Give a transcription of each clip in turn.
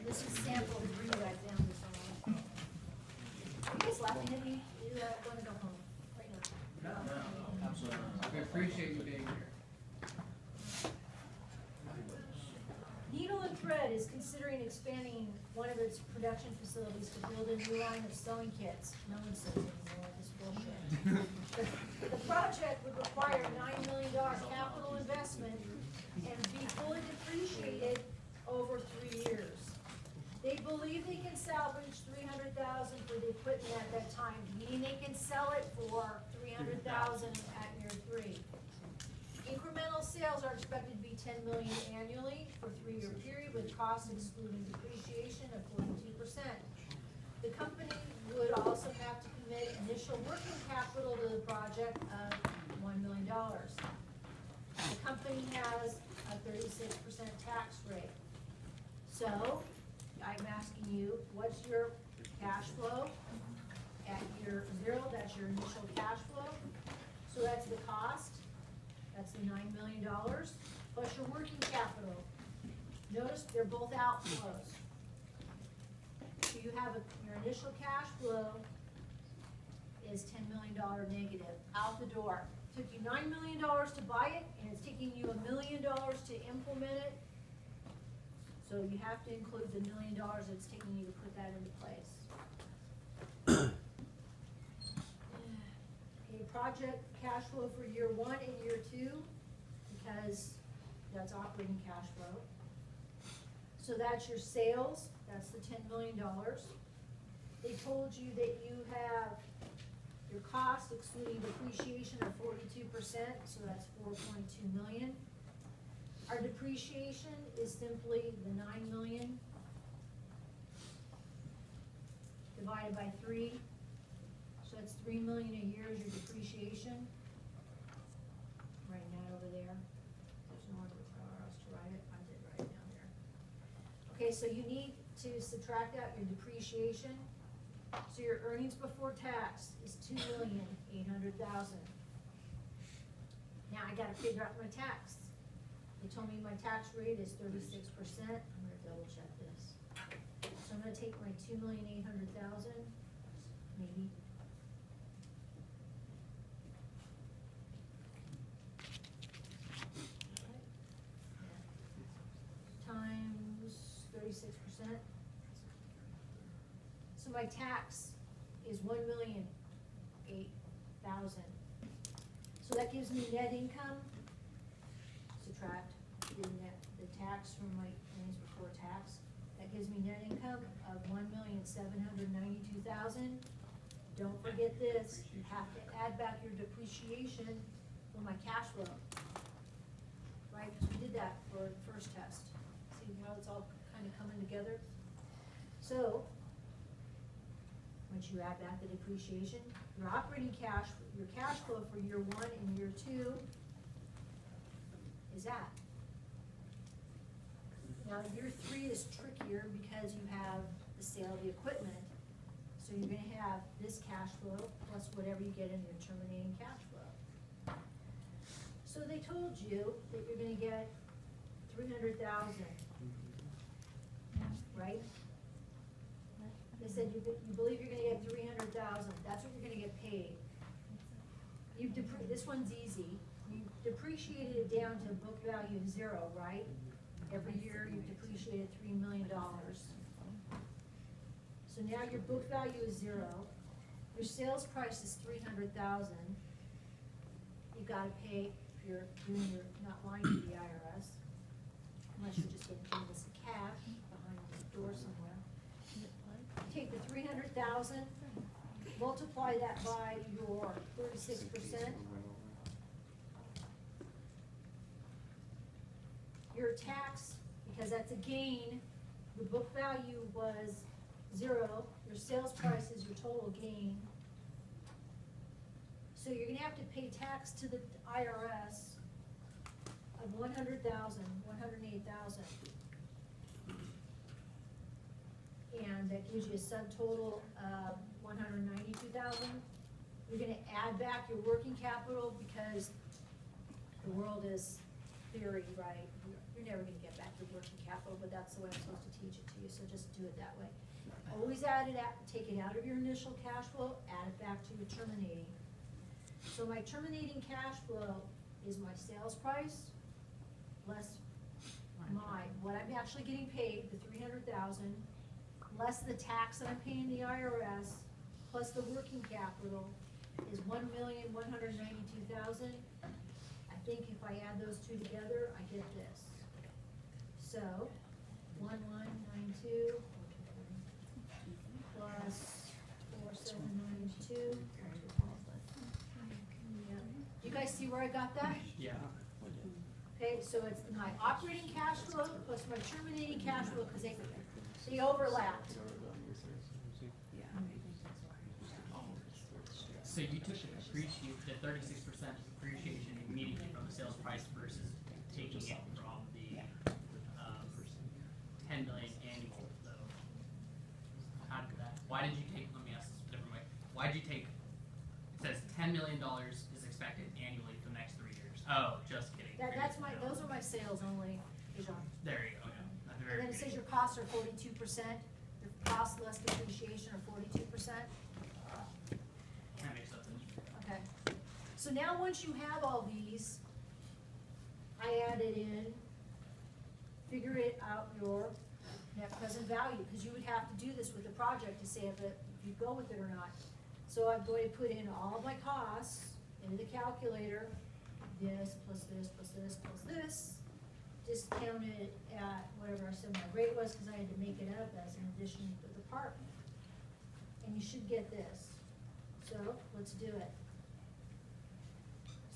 This is sample to bring you guys down this one. Are you guys laughing at me? You want to go home right now? No, absolutely. We appreciate you being here. Needle and Thread is considering expanding one of its production facilities to build a new line of sewing kits. No one sews anymore, this bullshit. The project would require a $9 million capital investment and be fully depreciated over 3 years. They believe they can salvage $300,000 for the equipment at that time, meaning they can sell it for $300,000 at year 3. Incremental sales are expected to be $10 million annually for a 3-year period, with costs excluding depreciation of 42%. The company would also have to commit initial working capital to the project of $1 million. The company has a 36% tax rate. So, I'm asking you, what's your cash flow? At year 0, that's your initial cash flow. So that's the cost. That's the $9 million, plus your working capital. Notice they're both outflows. So you have your initial cash flow is $10 million negative, out the door. Took you $9 million to buy it, and it's taking you $1 million to implement it. So you have to include the $1 million it's taking you to put that into place. Okay, project cash flow for year 1 and year 2, because that's operating cash flow. So that's your sales, that's the $10 million. They told you that you have your cost excluding depreciation of 42%, so that's $4.2 million. Our depreciation is simply the $9 million divided by 3. So that's $3 million a year is your depreciation. Writing that over there. There's no order for us to write it. I did write it down there. Okay, so you need to subtract out your depreciation. So your earnings before tax is $2,800,000. Now I gotta figure out my tax. They told me my tax rate is 36%. I'm gonna double check this. So I'm gonna take my $2,800,000, maybe. Times 36%. So my tax is $1,008,000. So that gives me net income. Subtract the tax from my earnings before tax. That gives me net income of $1,792,000. Don't forget this, you have to add back your depreciation for my cash flow. Right, because we did that for the first test. See how it's all kind of coming together? So, once you add back the depreciation, your operating cash, your cash flow for year 1 and year 2 is that. Now, year 3 is trickier because you have the sale of the equipment. So you're gonna have this cash flow plus whatever you get in your terminating cash flow. So they told you that you're gonna get $300,000, right? They said you believe you're gonna get $300,000. That's what you're gonna get paid. This one's easy. You depreciated it down to a book value of 0, right? Every year you've depreciated $3 million. So now your book value is 0. Your sales price is $300,000. You gotta pay if you're not lying to the IRS, unless you're just getting this in cash behind the door somewhere. Take the $300,000, multiply that by your 36%. Your tax, because that's a gain, the book value was 0, your sales price is your total gain. So you're gonna have to pay tax to the IRS of $108,000. And that gives you a subtotal of $192,000. You're gonna add back your working capital because the world is theory, right? You're never gonna get back to working capital, but that's the way I'm supposed to teach it to you, so just do it that way. Always add it out, take it out of your initial cash flow, add it back to your terminating. So my terminating cash flow is my sales price, less what I'm actually getting paid, the 300,000, less the tax that I'm paying the IRS, plus the working capital is 1,192,000. I think if I add those two together, I get this. So, 1192 plus 4792. You guys see where I got that? Yeah. Okay, so it's my operating cash flow plus my terminating cash flow, because they overlapped. So you took the 36% depreciation immediately from the sales price versus taking it from the 10 million annual, though. How did that? Why did you take? Let me ask this a different way. Why did you take? It says $10 million is expected annually for the next 3 years. Oh, just kidding. Those are my sales only, Jean. There you go. Yeah. At the very And then it says beginning. your costs are 42%, your cost less depreciation are 42%. That makes sense. Okay. So now once you have all these, I added in, figure it out your net present value, because you would have to do this with the project to say if you go with it or not. So I'm going to put in all of my costs into the calculator, this plus this plus this plus this, discounted at whatever I said my rate was, because I had to make it up as an addition to the department. And you should get this. So let's do it.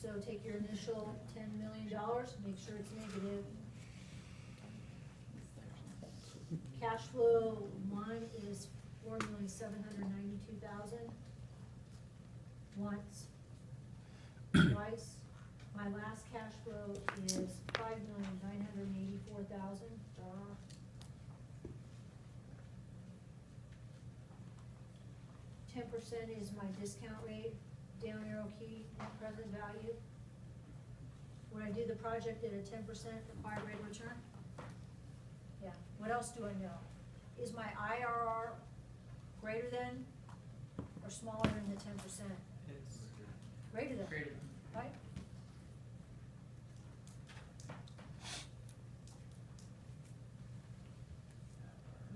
So take your initial $10 million, make sure it's negative. Cash flow one is 4,792,000. Once, twice. My last cash flow is 5,984,000. 10% is my discount rate, down arrow key, net present value. When I do the project at a 10% required rate of return? Yeah, what else do I know? Is my IRR greater than or smaller than the 10%? It's Greater than, greater. right?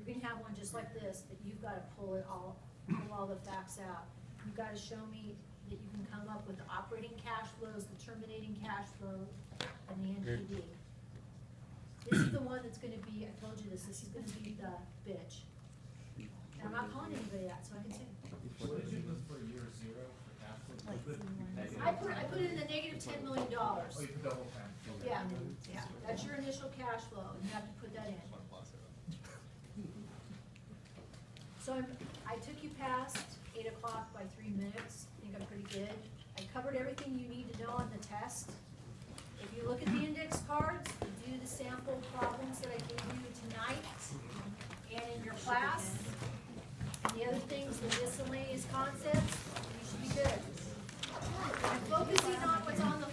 You can have one just like this, but you've got to pull all the facts out. You've got to show me that you can come up with the operating cash flows, the terminating cash flow, and the NPV. This is the one that's gonna be, I told you this is gonna be the bitch. And I'm not calling anybody that, so I can say. What did you put for year zero for cash flow? I put in the negative $10 million. Oh, you put the whole time. Yeah, that's your initial cash flow, and you have to put that in. So I took you past 8 o'clock by 3 minutes, I think I'm pretty good. I covered everything you need to know on the test. If you look at the index cards, do the sample problems that I gave you tonight and in your class. And the other things, the miscellaneous concepts, you should be good. I'm focusing on what's on the